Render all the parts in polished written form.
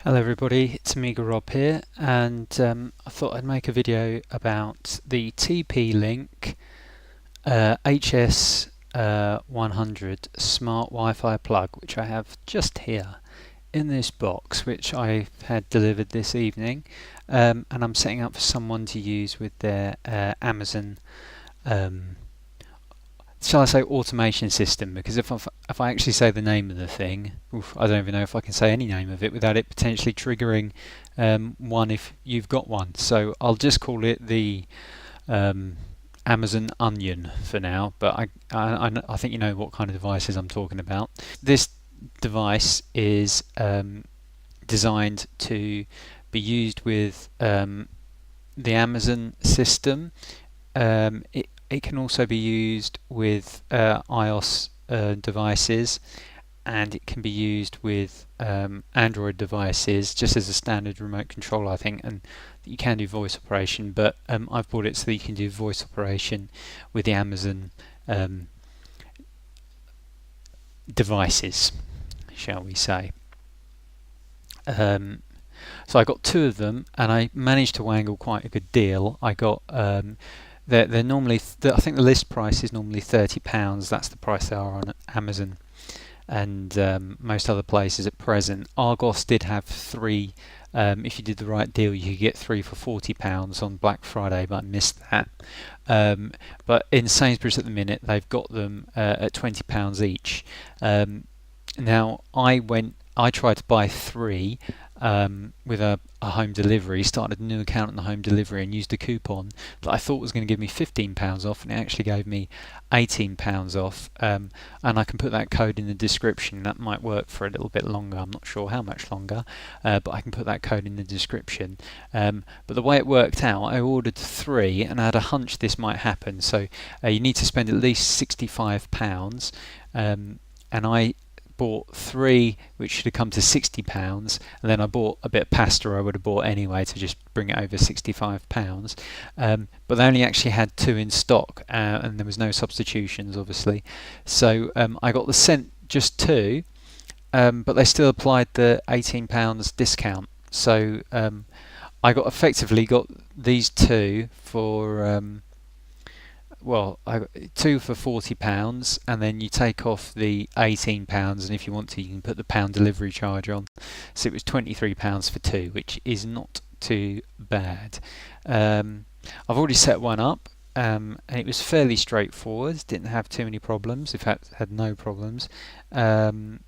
Hello everybody, it's Amiga Rob here, and I thought I'd make a video about the TP-Link HS100 Smart Wi-Fi plug, which I have just here in this box, which I had delivered this evening, and I'm setting up for someone to use with their Amazon shall I say automation system, because if I actually say the name of the thing, I don't even know if I can say any name of it without it potentially triggering one if you've got one. So I'll just call it the Amazon Onion for now, but I think you know what kind of devices I'm talking about. This device is designed to be used with the Amazon system. It can also be used with iOS devices, and it can be used with Android devices just as a standard remote control, I think, and you can do voice operation, but I've bought it so that you can do voice operation with the Amazon devices, shall we say. So I got two of them, and I managed to wangle quite a good deal. I got they're normally, I think the list price is normally £30. That's the price they are on Amazon and most other places at present. Argos did have three. If you did the right deal, you could get three for £40 on Black Friday, but I missed that. But in Sainsbury's at the minute, they've got them at £20 each. Now I tried to buy three with a home delivery, started a new account on the home delivery and used a coupon that I thought was going to give me £15 off, and it actually gave me £18 off, and I can put that code in the description. That might work for a little bit longer, I'm not sure how much longer, but I can put that code in the description. But the way it worked out, I ordered three and I had a hunch this might happen, so you need to spend at least £65, and I bought three, which should have come to £60, and then I bought a bit of pasta I would have bought anyway to just bring it over £65. But they only actually had two in stock, and there was no substitutions, obviously. So I got sent just two, but they still applied the £18 discount. So I effectively got these two for I got two for £40, and then you take off the £18, and if you want to, you can put the pound delivery charge on. So it was £23 for two, which is not too bad. I've already set one up, and it was fairly straightforward. Didn't have too many problems. In fact, had no problems. So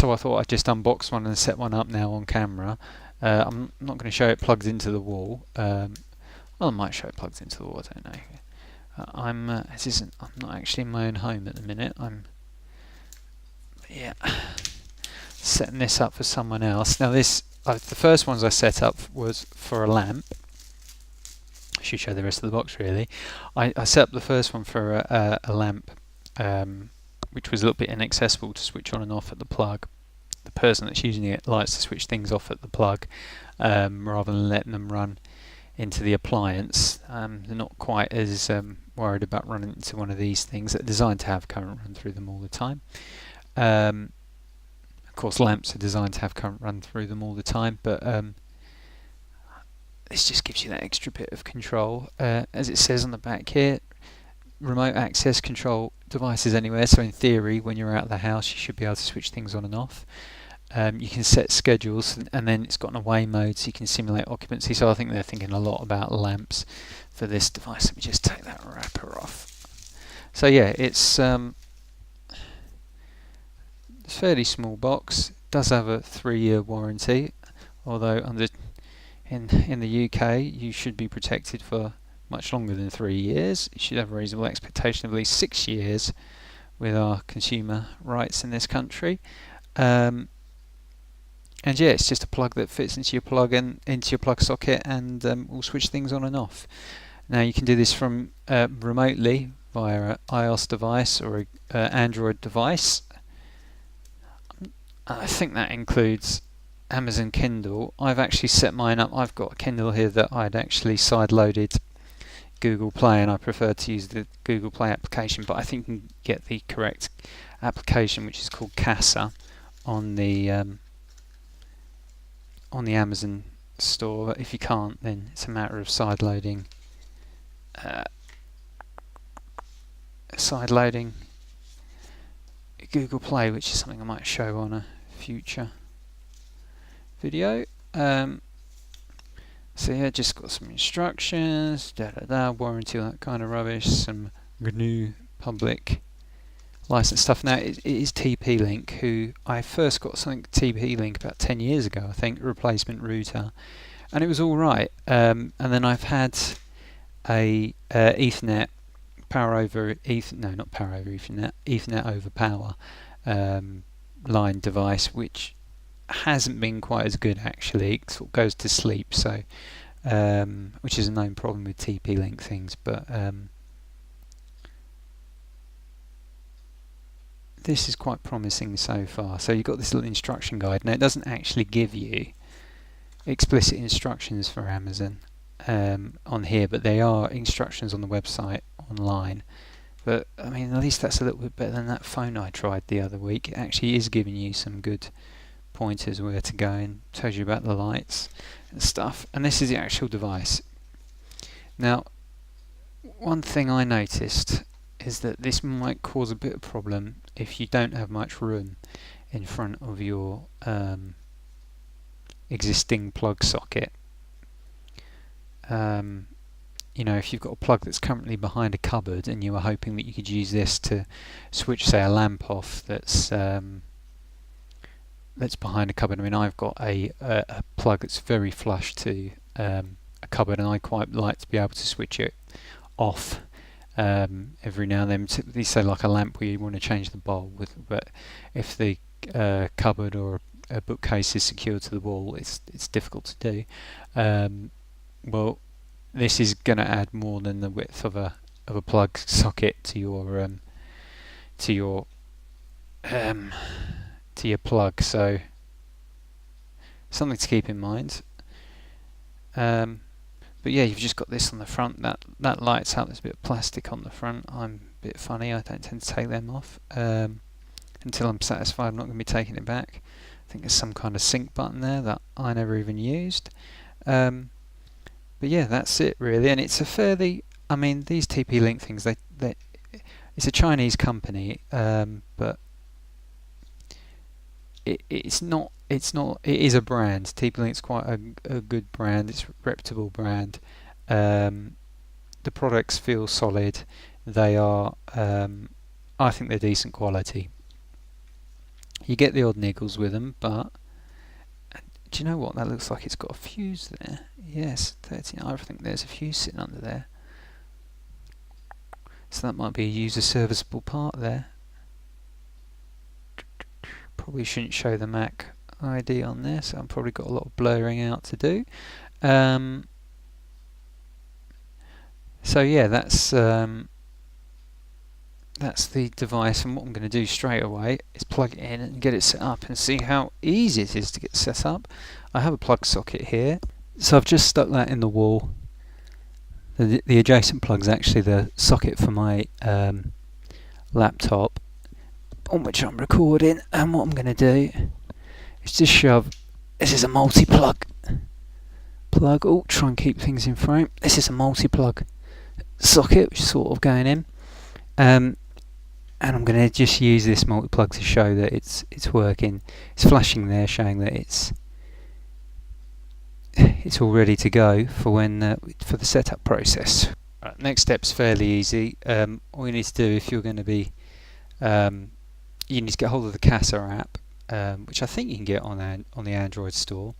I thought I'd just unbox one and set one up now on camera. I'm not going to show it plugged into the wall. Well, I might show it plugged into the wall, I don't know. I'm not actually in my own home at the minute. I'm setting this up for someone else. Now the first ones I set up was for a lamp. I should show the rest of the box really. I set up the first one for a lamp, which was a little bit inaccessible to switch on and off at the plug. The person that's using it likes to switch things off at the plug rather than letting them run into the appliance. They're not quite as worried about running into one of these things that are designed to have current run through them all the time. Of course, lamps are designed to have current run through them all the time, but this just gives you that extra bit of control. As it says on the back here, remote access control devices anywhere, so in theory when you're out of the house you should be able to switch things on and off. You can set schedules, and then it's got an away mode so you can simulate occupancy. So I think they're thinking a lot about lamps for this device. Let me just take that wrapper off. So yeah, it's a fairly small box. It does have a 3-year warranty, although in the UK you should be protected for much longer than 3 years. You should have a reasonable expectation of at least 6 years with our consumer rights in this country. And yeah, it's just a plug that fits into your plug socket, and will switch things on and off. Now you can do this from remotely via an iOS device or an Android device. I think that includes Amazon Kindle. I've actually set mine up. I've got a Kindle here that I'd actually side-loaded Google Play, and I prefer to use the Google Play application, but I think you can get the correct application, which is called Casa, on the on the Amazon store. If you can't, then it's a matter of sideloading Google Play, which is something I might show on a future video. So yeah, just got some instructions, warranty, all that kind of rubbish, some GNU public license stuff. Now it is TP-Link, who I first got something TP-Link about 10 years ago, I think, replacement router, and it was all right. And then I've had a Ethernet power over Ethernet, no, not power over Ethernet, Ethernet over power line device, which hasn't been quite as good actually. It sort of goes to sleep, so which is a known problem with TP-Link things, but this is quite promising so far. So you've got this little instruction guide. Now it doesn't actually give you explicit instructions for Amazon on here, but they are instructions on the website online. But I mean, at least that's a little bit better than that phone I tried the other week. It actually is giving you some good pointers where to go and tells you about the lights and stuff. And this is the actual device. Now, one thing I noticed is that this might cause a bit of problem if you don't have much room in front of your existing plug socket. You know, if you've got a plug that's currently behind a cupboard and you were hoping that you could use this to switch, say, a lamp off that's behind a cupboard. I mean, I've got a plug that's very flush to a cupboard, and I quite like to be able to switch it off every now and then. Typically, say like a lamp where you want to change the bulb, but if the cupboard or a bookcase is secured to the wall, it's difficult to do. Well, this is going to add more than the width of a plug socket to your plug, so something to keep in mind. But yeah, you've just got this on the front. That lights out. There's a bit of plastic on the front. I'm a bit funny. I don't tend to take them off until I'm satisfied I'm not going to be taking it back. I think there's some kind of sync button there that I never even used. But yeah, that's it really. And it's a fairly, I mean, these TP-Link things, it's a Chinese company, but it is a brand. TP-Link's quite a good brand. It's a reputable brand. The products feel solid. They are, I think they're decent quality. You get the odd niggles with them, but do you know what? That looks like it's got a fuse there. Yes, 13. I think there's a fuse sitting under there. So that might be a user serviceable part there. Probably shouldn't show the MAC ID on there, so I've probably got a lot of blurring out to do. So yeah, that's the device, and what I'm going to do straight away is plug it in and get it set up and see how easy it is to get set up. I have a plug socket here, so I've just stuck that in the wall. The adjacent plug is actually the socket for my laptop on which I'm recording, and what I'm going to do is just shove, this is a multi-plug plug, oh, try and keep things in frame. This is a multi-plug socket which is sort of going in, and I'm going to just use this multi-plug to show that it's working. It's flashing there, showing that it's all ready to go for when for the setup process. Right, next step's fairly easy. All you need to do if you're going to be you need to get hold of the Casa app, which I think you can get on the Android store.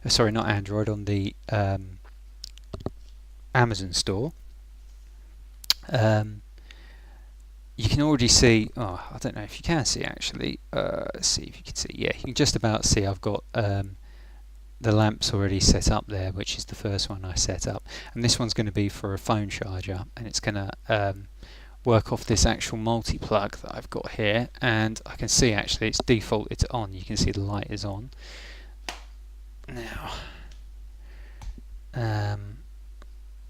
Sorry, not Android, on the Amazon store. You can already see, I don't know if you can see actually, let's see if you can see, yeah, you can just about see I've got the lamps already set up there, which is the first one I set up, and this one's going to be for a phone charger, and it's going to work off this actual multi-plug that I've got here, and I can see actually it's default, it's on. You can see the light is on now.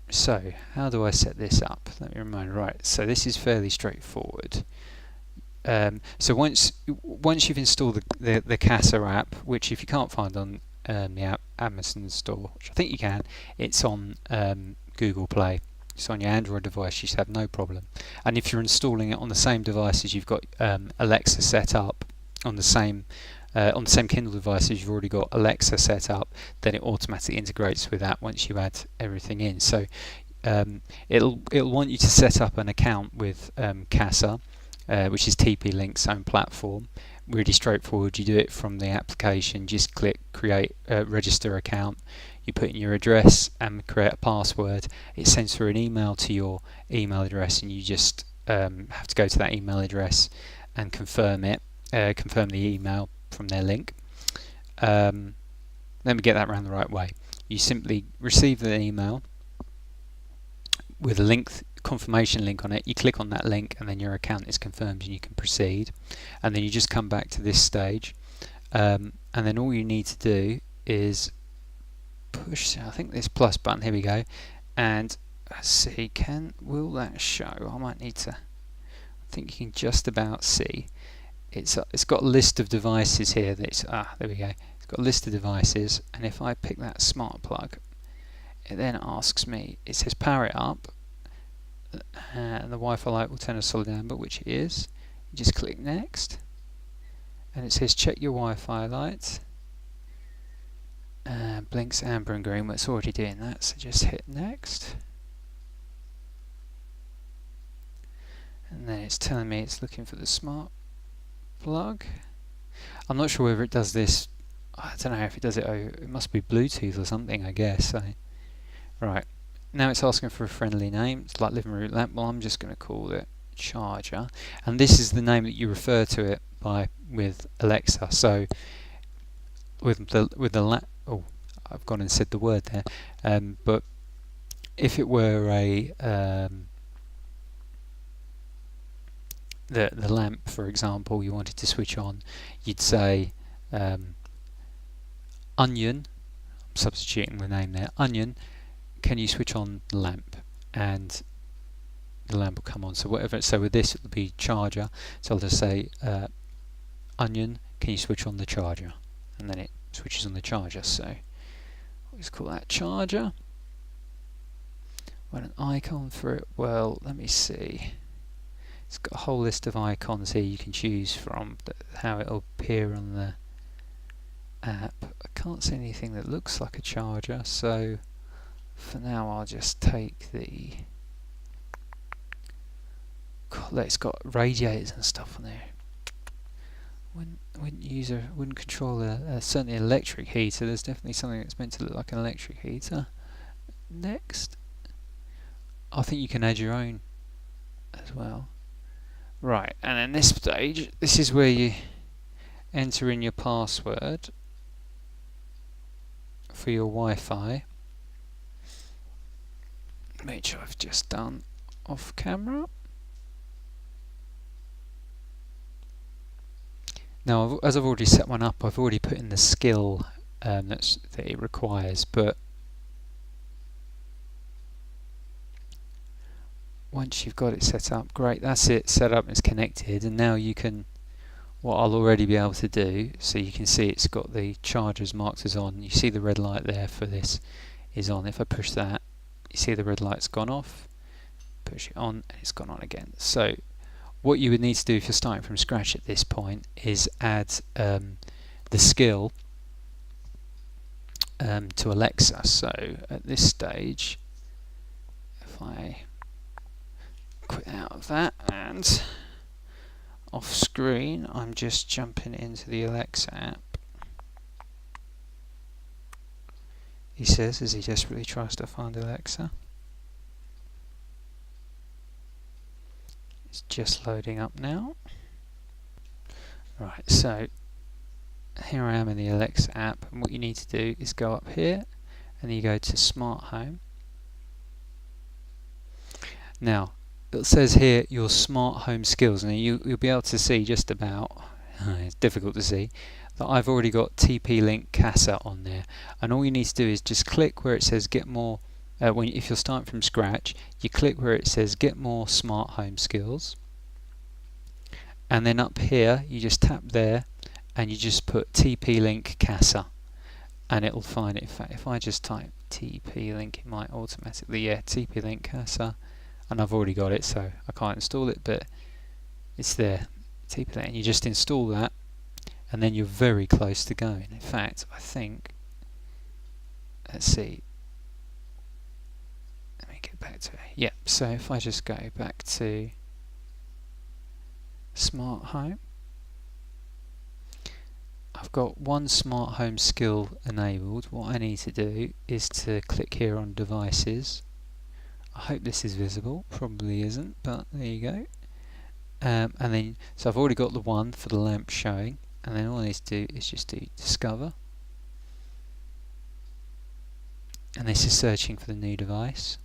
So how do I set this up? Let me remind. Right, so this is fairly straightforward. So once you've installed the Casa app, which if you can't find on the Amazon store, which I think you can. It's on Google Play. So on your Android device you should have no problem. And if you're installing it on the same device as you've got Alexa set up, on the same Kindle device as you've already got Alexa set up, then it automatically integrates with that once you add everything in. So it'll want you to set up an account with Casa, which is TP-Link's own platform. Really straightforward. You do it from the application. Just click create register account. You put in your address and create a password. It sends through an email to your email address, and you just have to go to that email address and confirm it. Confirm the email from their link. Let me get that around the right way. You simply receive the email with a link, confirmation link on it. You click on that link and then your account is confirmed and you can proceed. And then you just come back to this stage, and then all you need to do is push, I think this plus button, here we go, and let's see, will that show? I might need to, I think you can just about see. It's got a list of devices here. There we go. It's got a list of devices, and if I pick that smart plug, it then asks me, it says power it up, and the Wi-Fi light will turn a solid amber, which it is. You just click next, and it says check your Wi-Fi light. Blinks amber and green, but it's already doing that, so just hit next. And then it's telling me it's looking for the smart plug. I'm not sure whether it does this, I don't know if it does it over, it must be Bluetooth or something, I guess. Right, now it's asking for a friendly name. It's like living root lamp. Well, I'm just going to call it charger, and this is the name that you refer to it by with Alexa. So with the oh, I've gone and said the word there, but if it were a the lamp, for example, you wanted to switch on, you'd say onion, I'm substituting the name there, onion, can you switch on the lamp? And the lamp will come on. So whatever, so with this it will be charger, so I'll just say onion, can you switch on the charger? And then it switches on the charger. So let's call that charger. Want an icon for it? Well, let me see. It's got a whole list of icons here you can choose from, how it'll appear on the app. I can't see anything that looks like a charger, so for now I'll just take the, it's got radiators and stuff on there. Wouldn't control certainly an electric heater. There's definitely something that's meant to look like an electric heater. Next, I think you can add your own as well. Right, and then this stage, this is where you enter in your password for your Wi-Fi, which I've just done off camera. Now, as I've already set one up, I've already put in the skill that it requires, but once you've got it set up, great, that's it, set up, it's connected, and now you can, what I'll already be able to do, so you can see it's got the chargers marked as on. You see the red light there for this is on. If I push that, you see the red light's gone off, push it on, and it's gone on again. So what you would need to do if you're starting from scratch at this point is add the skill to Alexa. So at this stage, if I quit out of that and off screen, I'm just jumping into the Alexa app. He says as he desperately tries to find Alexa. It's just loading up now. Right, so here I am in the Alexa app, and what you need to do is go up here and you go to Smart Home. Now it says here your smart home skills, and you'll be able to see just about, it's difficult to see, that I've already got TP-Link Casa on there, and all you need to do is just click where it says get more. If you're starting from scratch, you click where it says get more smart home skills, and then up here you just tap there and you just put TP-Link Casa, and it'll find it. In fact, if I just type TP-Link, it might automatically, yeah, TP-Link cursor, and I've already got it, so I can't install it, but it's there. TP-Link, and you just install that, and then you're very close to going. In fact, I think, let's see, let me get back to it. Yeah, so if I just go back to Smart Home, I've got one smart home skill enabled. What I need to do is to click here on devices. I hope this is visible, probably isn't, but there you go. And then, so I've already got the one for the lamp showing, and then all I need to do is just do discover. And this is searching for the new device.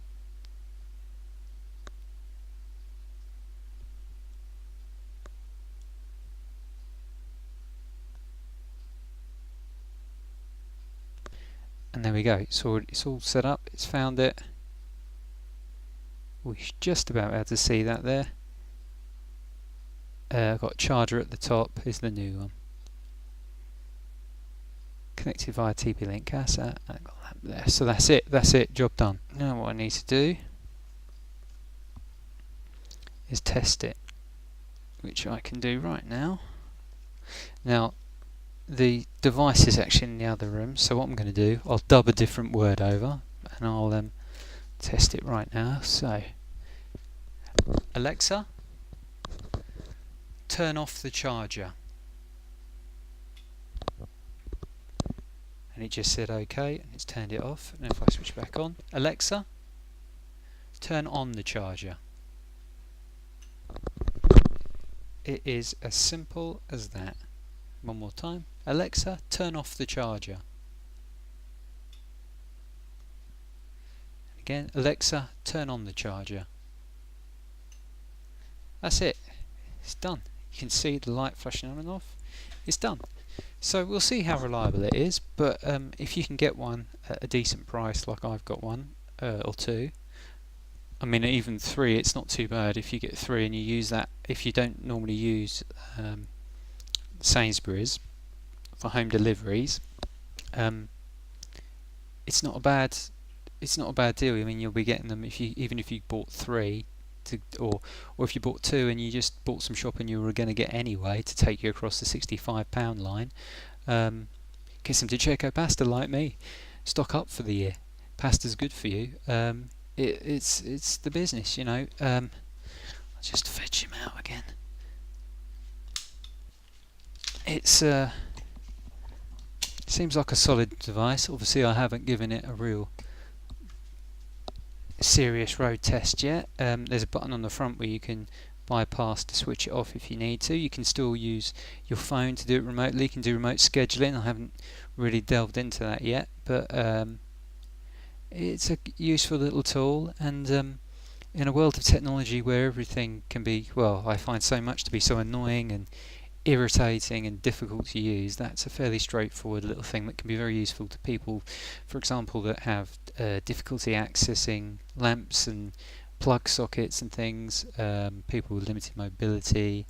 And there we go, it's all set up, it's found it. We're just about able to see that there. I've got charger at the top, is the new one. Connected via TP-Link cursor, and I've got lamp there. So that's it, job done. Now what I need to do is test it, which I can do right now. Now, the device is actually in the other room, so what I'm going to do, I'll dub a different word over, and I'll test it right now. So, Alexa, turn off the charger. And it just said OK, and it's turned it off. And if I switch back on, Alexa, turn on the charger. It is as simple as that. One more time. Alexa, turn off the charger. And again, Alexa, turn on the charger. That's it. It's done. You can see the light flashing on and off. It's done. So we'll see how reliable it is, but if you can get one at a decent price, like I've got one, or two, I mean even three, it's not too bad. If you get three and you use that, if you don't normally use Sainsbury's for home deliveries, it's not a bad deal. I mean, you'll be getting them even if you bought three, or if you bought two and you just bought some shopping you were going to get anyway to take you across the £65 line. Get some Diceco pasta like me. Stock up for the year. Pasta's good for you. It's the business, you know. I'll just fetch him out again. It's seems like a solid device. Obviously I haven't given it a real serious road test yet. There's a button on the front where you can bypass to switch it off if you need to. You can still use your phone to do it remotely. You can do remote scheduling. I haven't really delved into that yet, but it's a useful little tool, and in a world of technology where everything can be, well, I find so much to be so annoying and irritating and difficult to use, that's a fairly straightforward little thing that can be very useful to people, for example, that have difficulty accessing lamps and plug sockets and things, people with limited mobility,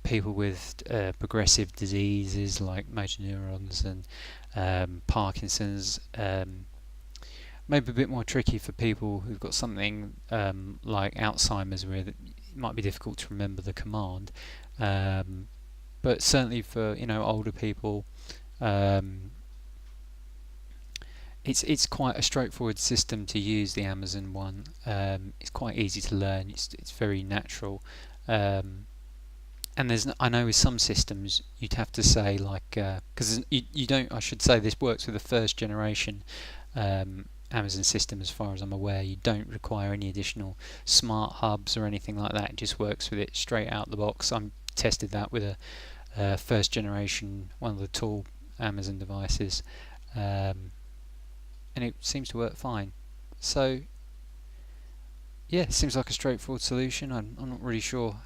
people with progressive diseases like motor neurons and Parkinson's, maybe a bit more tricky for people who've got something like Alzheimer's, where it might be difficult to remember the command. But certainly for older people, it's quite a straightforward system to use. The Amazon one, it's quite easy to learn. It's very natural, and I know with some systems you'd have to say, like, because you don't. I should say this works with the first generation Amazon system, as far as I'm aware. You don't require any additional smart hubs or anything like that. It just works with it straight out the box. I'm tested that with a first generation, one of the tall Amazon devices, and it seems to work fine. So yeah, it seems like a straightforward solution. I'm not really sure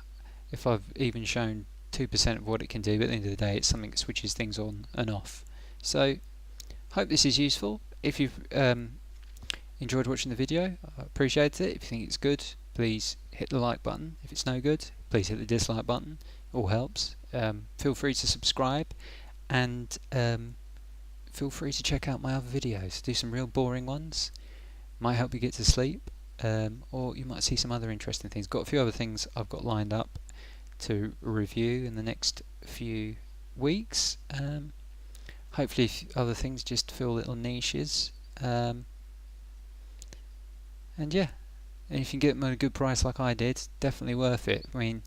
if I've even shown 2% of what it can do, but at the end of the day it's something that switches things on and off. So hope this is useful. If you've enjoyed watching the video, I appreciate it. If you think it's good, please hit the like button. If it's no good, please hit the dislike button. All helps. Feel free to subscribe, and feel free to check out my other videos. Do some real boring ones, might help you get to sleep, or you might see some other interesting things. Got a few other things I've got lined up to review in the next few weeks. Hopefully other things just feel little niches. And yeah, and if you can get them at a good price like I did, definitely worth it. I mean,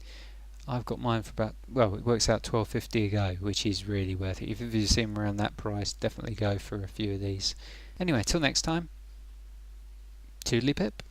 I've got mine for about, well, it works out £12.50 a go, which is really worth it. If you see them around that price, definitely go for a few of these. Anyway, till next time, toodly pip.